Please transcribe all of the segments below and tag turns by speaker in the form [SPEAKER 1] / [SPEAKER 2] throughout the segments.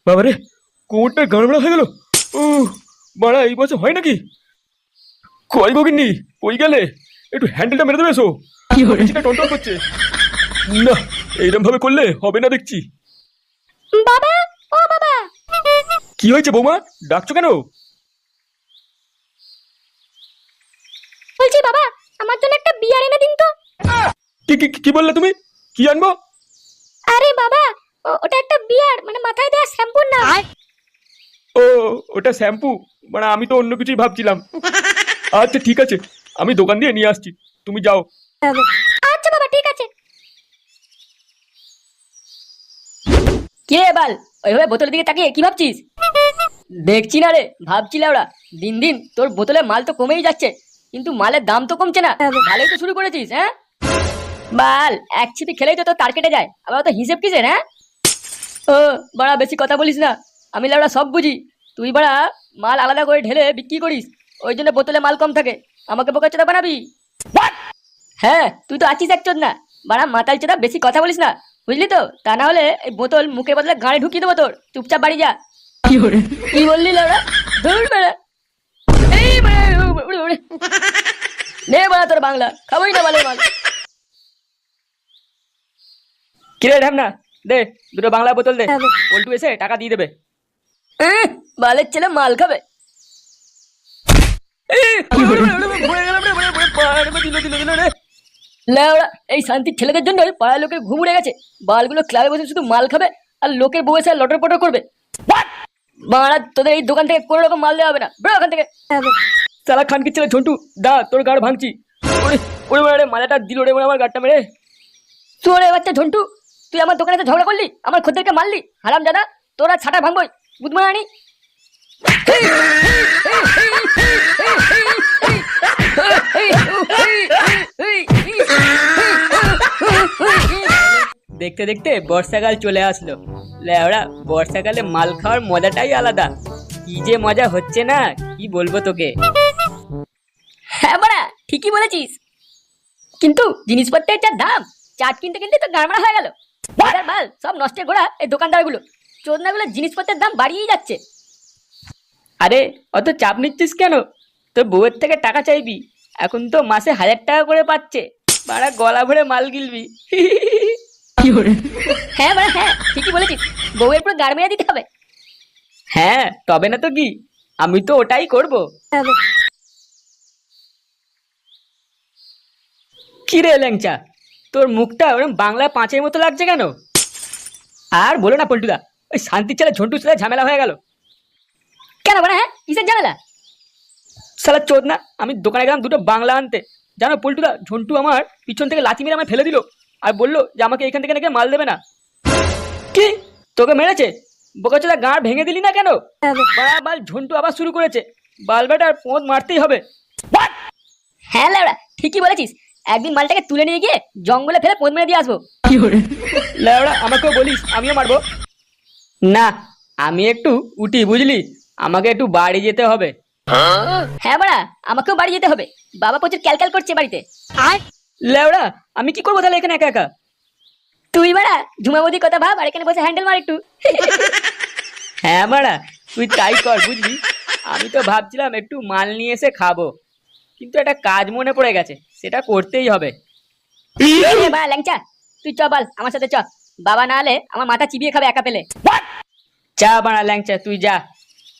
[SPEAKER 1] বাবারে, কোমরটা গড়বড়া হয়ে গেল। বাড়া, এই বছর হয় নাকি? কই গগিন্নি, কই গেলে? একটু হ্যান্ডেলটা মেরে দেবে। এসো, টনটন করছে না, এইরকম ভাবে করলে হবে না দেখছি।
[SPEAKER 2] বাবা, ও বাবা।
[SPEAKER 1] কি হয়েছে বৌমা, ডাকছো কেন?
[SPEAKER 2] বলছি বাবা, আমার জন্য একটা বিয়ার এনে দিন তো।
[SPEAKER 1] কি কি কি বললে তুমি? কি আনবো?
[SPEAKER 2] আরে বাবা, ওটা একটা বিয়ার, মানে মাথায় দেওয়া শ্যাম্পুর নাম।
[SPEAKER 1] ও, ওটা শ্যাম্পু? মানে আমি তো অন্য কিছুই ভাবছিলাম। আচ্ছা ঠিক আছে, আমি দোকান দিয়ে নিয়ে আসছি, তুমি যাও।
[SPEAKER 2] আচ্ছা বাবা, ঠিক আছে।
[SPEAKER 3] কে বাল, ওইভাবে বোতলের দিকে তাকিয়ে কি ভাবছিস? দেখছি না রে, ভাবছিলাম ওরা দিন দিন তোর বোতলে মাল তো কমেই যাচ্ছে, কিন্তু মালের দাম তো কমছে না। ভালোই তো শুরু করেছিস। হ্যাঁ বাল, এক ছিপি খেলেই তো তোর তার কেটে যায়, আবার তো হিসেব কিসের? হ্যাঁ ও বাড়া, বেশি কথা বলিস না, আমি লাউড়া সব বুঝি। তুই বাড়া মাল আলাদা করে ঢেলে বিক্রি করিস, ওই জন্য বোতলে মাল কম থাকে। আমাকে বোকাচোদা বানাবি? হ্যাঁ, তুই তো আছিস একচোদ না বাড়া, মাতাল চোদা, বেশি কথা বলিস না, বুঝলি তো? তা না হলে এই বোতল মুখে বদলে গাড়ি ঢুকিয়ে দেবো তোর। চুপচাপ বাড়ি যা। কি বললি লাউড়া? ধুর বেড়া, এই নে বাড়া তোর বাংলা, খাবোই না বালের মাল। কিরে ঢ্যামনা, দে দুটো বাংলা বোতল দে, পল্টু এসে টাকা দিয়ে দেবে। বালের ছেলে মাল খাবে। এই শান্তির ছেলেদের জন্য পাড়ার লোকের ঘুম উড়ে গেছে। বালগুলো ক্লাবে বসে শুধু মাল খাবে আর লোকের বউ এসে লটর পটর করবে। বাড়া, তোদের এই দোকান থেকে কোনো রকম মাল দেওয়া হবে না, বেরো ওখান থেকে। সালা খানকির ছেলে ঝন্টু, দা তোর গাড় ভাঙছি। ওরে ওরে, মালাটা দিল রে আমার গাড়টা মেরে। তোরে বাচ্চা ঝন্টু, তুই আমার দোকানে তো ঝগড়া করলি, আমার খদ্দেরকে মারলি, হারাম জাদা, তোরা ছাটা ভাঙবই বুধমারানি। দেখতে দেখতে বর্ষাকাল চলে আসলো। লেওড়া, বর্ষাকালে মাল খাওয়ার মজাটাই আলাদা। কি যে মজা হচ্ছে না, কি বলবো তোকে। হ্যাঁ বাড়া, ঠিকই বলেছিস, কিন্তু জিনিসপত্রের যা দাম, চাট কিনতে কিনতে তো গাড়মাড়া হয়ে গেল। বাল, সব নষ্টের গোড়া এই দোকানদারগুলো। চোদনাগুলো জিনিসপত্রের দাম বাড়িয়েই যাচ্ছে। আরে অত চাপ নিচ্ছিস কেন? তোর বউয়ের থেকে টাকা চাইবি, এখন তো মাসে 1000 টাকা করে পাচ্ছে। বাড়া, গলা ভরে মাল গিলবি। হ্যাঁ বাড়া, হ্যাঁ ঠিকই বলেছিস, বউয়ের পুরো গাড় মেরে দিতে হবে। হ্যাঁ, তবে না তো কি, আমি তো ওটাই করব। কি রে ল্যাংচা, তোর মুখটা ওরকম বাংলা পাঁচের মতো লাগছে কেন? আর বলো না পল্টুদা, ওই শান্তির ছেলে ঝন্টুর সাথে ঝামেলা হয়ে গেল। কেন বাড়া? হ্যাঁ, কিসের ঝামেলা? শালা চোদ না, আমি দোকানে গেলাম দুটো বাংলা আনতে, জানো পল্টুদা, ঝন্টু আমার পিছন থেকে লাথি মেরে আমায় ফেলে দিল, আর বললো যে আমাকে এখান থেকে নাকি মাল দেবে না। কি, তোকে মেরেছে? বোকাচোদা, গাঁড় ভেঙে দিলি না কেন? বাল, ঝন্টু আবার শুরু করেছে, বাল বেটার পোঁত মারতেই হবে। হ্যাঁ লেওড়া, ঠিকই বলেছিস, একদিন মালটাকে তুলে নিয়ে গিয়ে জঙ্গলে ফেলে পোঁত মেরে দিয়ে আসবো। লেওড়া, আমাকেও বলিস, আমিও মারবো। না, আমি একটু উঠি, বুঝলি, আমাকে একটু বাড়ি যেতে হবে। হ্যাঁ বাড়া, আমাকেও বাড়ি যেতে হবে, বাবা প্রচুর ক্যালক্যাল করছে বাড়িতে। আর লেওড়া, আমি কি করবো তাহলে এখানে একা একা? তুই বাড়া ঝুমাবুদির কথা ভাব, আর এখানে বসে হ্যান্ডেল মার একটু। হ্যাঁ বাড়া, তুই তাই কর, বুঝলি, আমি তো ভাবছিলাম একটু মাল নিয়ে এসে খাবো, কিন্তু একটা কাজ মনে পড়ে গেছে, সেটা করতেই হবে। বাড়া ল্যাংচা, তুই চ বল আমার সাথে চ, বাবা না হলে আমার মাথা চিবিয়ে খাবে একা পেলে। চা বাড়া ল্যাংচা, তুই যা,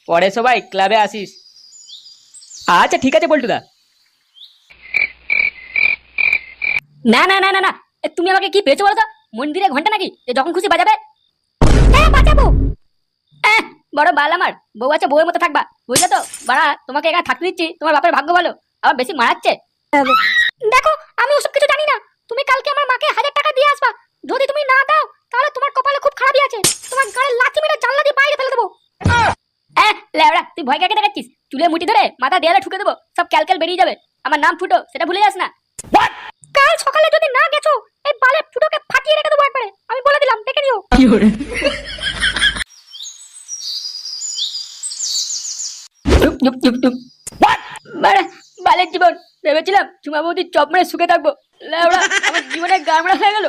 [SPEAKER 3] পরে সবাই ক্লাবে আসিস। আচ্ছা ঠিক আছে পল্টুদা। না না না না না, তুমি আমাকে কি পেয়েছো বলো তো? মন্দিরে ঘন্টা নাকি যে যখন খুশি বাজাবে? হ্যাঁ বাজাবো। বড় বাল আমার, বউ আছে বউয়ের মতো থাকবা, বুঝলে তো? বাড়া, তোমাকে এখানে থাকতে দিচ্ছি, তোমার বাপের ভাগ্য ভালো, আবার বেশি মারাচ্ছে। দেখো, আমি ওসব কিছু জানি না, তুমি কালকে আমার মাকে 1000 টাকা দিয়ে আসবা, যদি তুমি না দাও তাহলে তোমার কপালে খুব খারাপই আছে, তোমার গায়ে লাথি মেরে জানলা দিয়ে বাইরে ফেলে দেবো। লেওড়া, তুই ভয় কাকে দেখাচ্ছিস? চুলে মুঠি ধরে মাথা দেয়ালে ঠুকে দেবো, সব ক্যালক্যাল বেরিয়ে যাবে। আমার নাম ফুটো, সেটা ভুলে যাস না। কাল সকালে যদি না গেছো, এই বালে ফুটোকে ফাটিয়ে রেখে দেবো একবারে, আমি বলে দিলাম, দেখে নিও। বালের জীবন, ভেবেছিলাম চুমা বৌদির চপ মেরে সুখে থাকবো, লেওড়া আমার জীবনে গাড়মাড়া হয়ে গেল।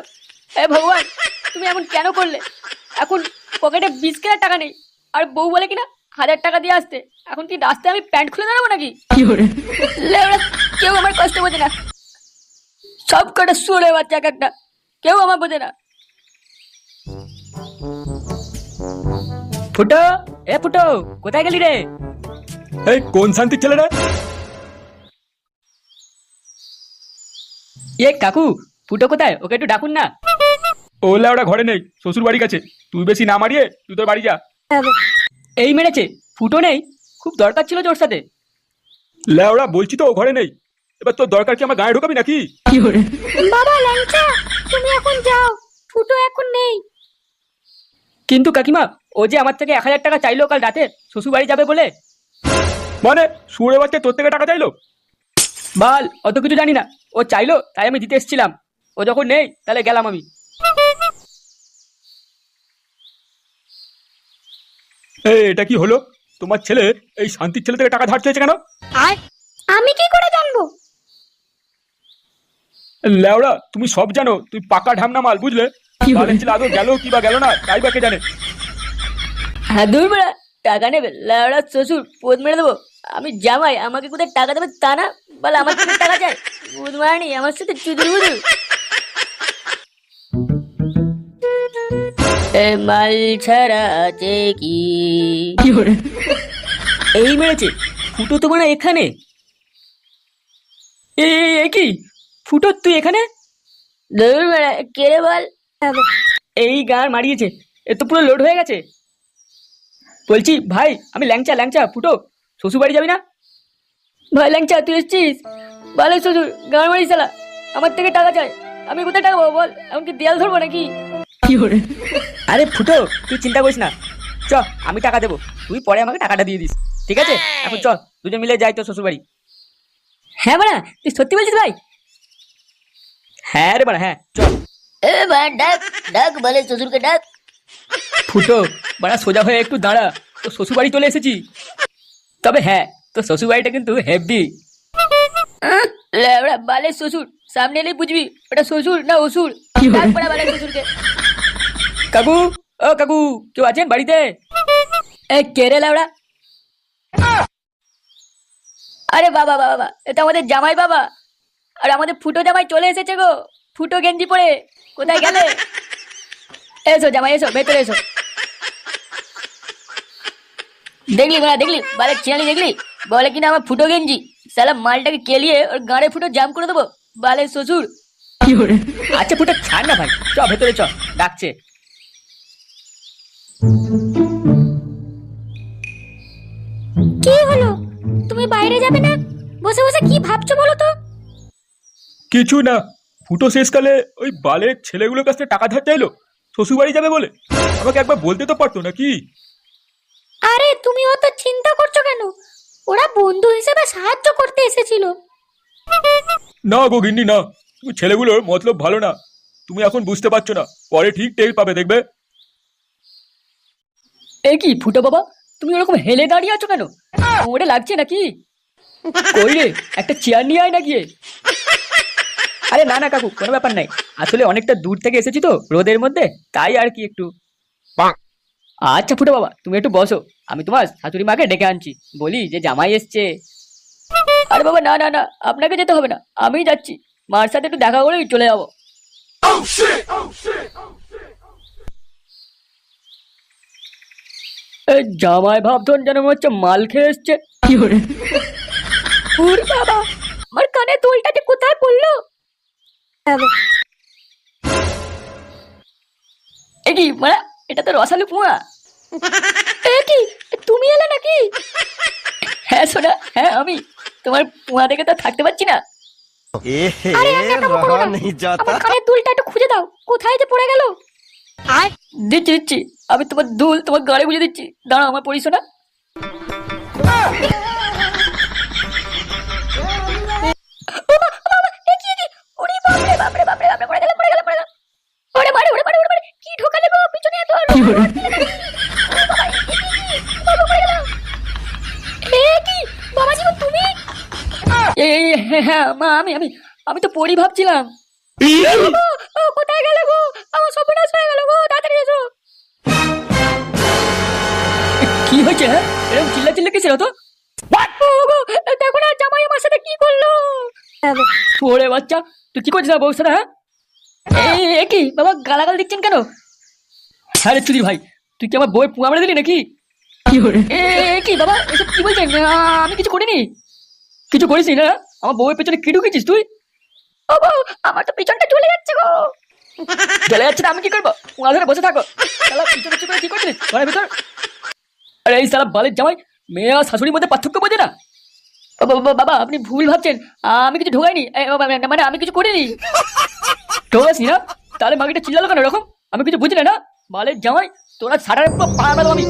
[SPEAKER 3] হে ভগবান, তুমি এমন কেন করলে? এখন পকেটে 20 কেনার টাকা নেই, আর বউ বলে কিনা 1000 টাকা দিয়ে আসতে। এখন কি রাস্তায় আমি প্যান্ট খুলে দাঁড়াবো নাকি? লেওড়া, কেউ আমার কষ্ট বোঝে না, সব কটা শুয়ে বাচ্চা এক একটা, কেউ আমার বোঝে না। ফুটো, এ ফুটো, কোথায় গেলি রে?
[SPEAKER 1] এই কোন শান্তির ছেলেটা?
[SPEAKER 3] এ কাকু, ফুটো কোথায়? ওকে একটু ডাকুন না।
[SPEAKER 1] ও লেওড়া ঘরে নেই, শ্বশুর বাড়ি গেছে। তুই বেশি না মারিয়ে তুই তোর বাড়ি যা।
[SPEAKER 3] এই মেরেছে, ফুটো নেই? খুব দরকার ছিল তোর সাথে।
[SPEAKER 1] লেওড়া বলছি তো ও ঘরে নেই। এবার তোর দরকার কি আমার গায়ে ঢোকাবি নাকি?
[SPEAKER 2] বাবা ল্যাংচা, তুমি এখন যাও, ফুটো এখন নেই।
[SPEAKER 3] কিন্তু কাকিমা, ও যে আমার থেকে 1000 টাকা চাইলো কাল রাতে শ্বশুর বাড়ি যাবে বলে।
[SPEAKER 1] মানে শুয়ে বাচ্চা তোর থেকে টাকা চাইলো?
[SPEAKER 3] বাল, অত কিছু জানি না। ও চাইলো তাই আমি দিতে এসেছিলাম। ও যখন নেই তাহলে গেলাম আমি।
[SPEAKER 1] এই এটা কি হলো? তোমার ছেলে এই শান্তির ছেলে থেকে টাকা ধার চেয়েছে কেন?
[SPEAKER 2] আমি কি করে জানবো?
[SPEAKER 1] লেওড়া তুমি সব জানো, তুই পাকা ঢামনা মাল, বুঝলে? বালের ছেলে আদৌ গেল কি বা গেল না তাই বা কে জানে।
[SPEAKER 3] হ্যাঁ দূর বেড়া, টাকা নেবে লাউড়া শ্বশুর, পোদ মেরে দেবো। আমি জামাই, আমাকে কোথায় টাকা দেবে তা না, বলে আমার থেকে টাকা চাই। বুধ মারানি আমার সাথে চুদুর বুদুর। এ মাল ছাড়া আছে কি? এই মেরেছে, ফুটো তো মানে এখানে। এ কি ফুটো, তুই এখানে? দূর বেড়া, কে রে বল? এই গান মারিয়েছে, এ তো পুরো লোড হয়ে গেছে। বলছি ভাই, আমি ল্যাংচা, ল্যাংচা ফুটো, শ্বশুর বাড়ি যাবি না? ভাই ল্যাংচা, তুই এসছিস? ভালো শ্বশুর, গান মারিস শালা, আমার থেকে টাকা চাই। আমি কোথায় টাকা পাবো বল? এমনকি দেয়াল ধরবো নাকি? আরে ফুটো, তুই চিন্তা করিস না, চ আমি টাকা দেবো, তুই পরে আমাকে টাকাটা দিয়ে দিস, ঠিক আছে? এখন চল দুজন মিলে যাই তো শ্বশুর বাড়ি। হ্যাঁ বাড়া, তুই সত্যি বলছিস ভাই? হ্যাঁ রে বাড়া, হ্যাঁ চল। এ বাড়া, ডাক ডাক, বলে শ্বশুরকে ডাক। ফুটো বাড়া, সোজা হয়ে একটু দাঁড়া, তো শ্বশুর বাড়ি চলে এসেছি। তবে হ্যাঁ, তো শ্বশুর বাড়িটা কিন্তু হেভি। লেবড়া বালের শ্বশুর, সামনে এলেই বুঝবি ওটা শ্বশুর না অসুর। ডাক বাড়া বালের শ্বশুরকে। কাকু, ও কাকু, কেউ আছেন বাড়িতে? এ কে রে লেবড়া? আরে বাবা বাবা বাবা, এটা আমাদের জামাই বাবা। আর আমাদের ফুটো জামাই চলে এসেছে গো, ফুটো গেঞ্জি পরে। কোথায় গেলে? এসো জামাই, এসো ভেতরে এসো। দেখলি না, দেখলি বালের চিনালি, দেখলি? বলে কিনা আমার ফুটো গেঞ্জি, সালা মালটাকে কেলিয়ে ওর গাড়ে ফুটো জাম করে দেবো, বালের শ্বশুর। আচ্ছা ফুটো ছাড় না ভাই, চ ভেতরে চ, ডাকছে।
[SPEAKER 2] কি হলো? তুমি বাইরে যাবে না? বসে বসে কি ভাবছো বলো তো?
[SPEAKER 1] কিছু না, ফুটো শেষকালে ওই বালের ছেলেগুলোর কাছ থেকে টাকা ধার চাইলো শ্বশুর বাড়ি যাবে বলে। আমাকে একবার বলতে তো পারতো নাকি?
[SPEAKER 2] আরে তুমি অত চিন্তা করছো কেন? ওরা বন্ধু হিসেবে সাহায্য করতে এসেছিল।
[SPEAKER 1] না গো গিন্নি না, তুমি ছেলেগুলোর মতলব ভালো না। তুমি এখন বুঝতে পারছো না, পরে ঠিক টের পাবে, দেখবে।
[SPEAKER 3] এ কি ফুটো বাবা, তুমি ওরকম হেলে দাঁড়িয়ে আছো কেন? ওরে লাগছে নাকি? কই রে, একটা চেয়ার নিয়ে আয় না গিয়ে। আরে না না কাকু, কোনো ব্যাপার নাই, আসলে অনেকটা দূর থেকে এসেছি তো রোদের মধ্যে, তাই আর কি একটু। আচ্ছা ফুটো বাবা, তুমি একটু বসো, আমি তোমার শাশুড়ি মাকে ডেকে আনছি, বলি যে জামাই এসছে। আরে বাবা না না না, আপনাকে যেতে হবে না, আমিই যাচ্ছি, মার সাথে একটু দেখা করেই চলে যাবো। এই জামাই ভাবধন যেন মনে হচ্ছে মাল খেয়ে এসছে। ওরে বাবা, আমার কানে দুলটা যে কোথায় পড়লো? এ কি মানে, এটা তো রসালু পুয়া। এ কি, তুমি এলে নাকি? হ্যাঁ সোনা, হ্যাঁ আমি। তোমার পুয়া দেখে তো থাকতে পারছি না।
[SPEAKER 2] আরে রহা नहीं जाता। আমার কানের দুলটা একটু খুঁজে দাও, কোথায় যে পড়ে গেল।
[SPEAKER 3] দিচ্ছি দিচ্ছি, আমি তোমার দুল তোমার গাড়ি বুঝে দিচ্ছি, দাঁড়াও আমার পড়ি শোনা।
[SPEAKER 2] কি ঢোকালে গো পিছনে এত? এ কি বাবাজি, তুমি?
[SPEAKER 3] হ্যাঁ মা, আমি আমি আমি তো পড়ি ভাবছিলাম।
[SPEAKER 2] কোথায় গেলে গো? আমার সর্বনাশ হয়ে গেল গো, তাড়াতাড়ি এসো।
[SPEAKER 3] কি হয়েছে হ্যাঁ? এরকম চিল্লা চিল্লা কিসের হতো?
[SPEAKER 2] গো, দেখো না জামাই আমার সাথে কি করলো।
[SPEAKER 3] ওরে বাচ্চা, তুই কি করছিস বউর সাথে? হ্যাঁ এ কি বাবা, গালাগাল দিচ্ছেন কেন? হ্যাঁ রে চুদির ভাই, তুই কি আমার বউয়ের পুয়া মেরে দিলি নাকি? কি বাবা, এসব কি বলছেন? আমি কিছু করিনি। কিছু করিস না? আমার বউয়ের পেছনে কি ঢুকেছিস তুই?
[SPEAKER 2] ও বউ, আমার তো পিছনটা চলে যাচ্ছে গো।
[SPEAKER 3] চলে যাচ্ছে না, আমি কি করবো? পুয়া ধরে বসে থাকো। শালা পিছনে চুপ করে কি করছিস ঘরের ভিতর? আরে এই শালা বালের জামাই, মেয়ে আর শাশুড়ির মধ্যে পার্থক্য বোঝে না। বাবা আপনি ভুল ভাবছেন, আমি কিছু ঢোকাইনি, মানে আমি কিছু করিনি। ঢোকাসনি না? তাহলে মাগিটা চিল্লালো কেন এরকম? আমি কিছু বুঝি না? বালের জামাই, তোরা সারা পুরো পাড়া আমি।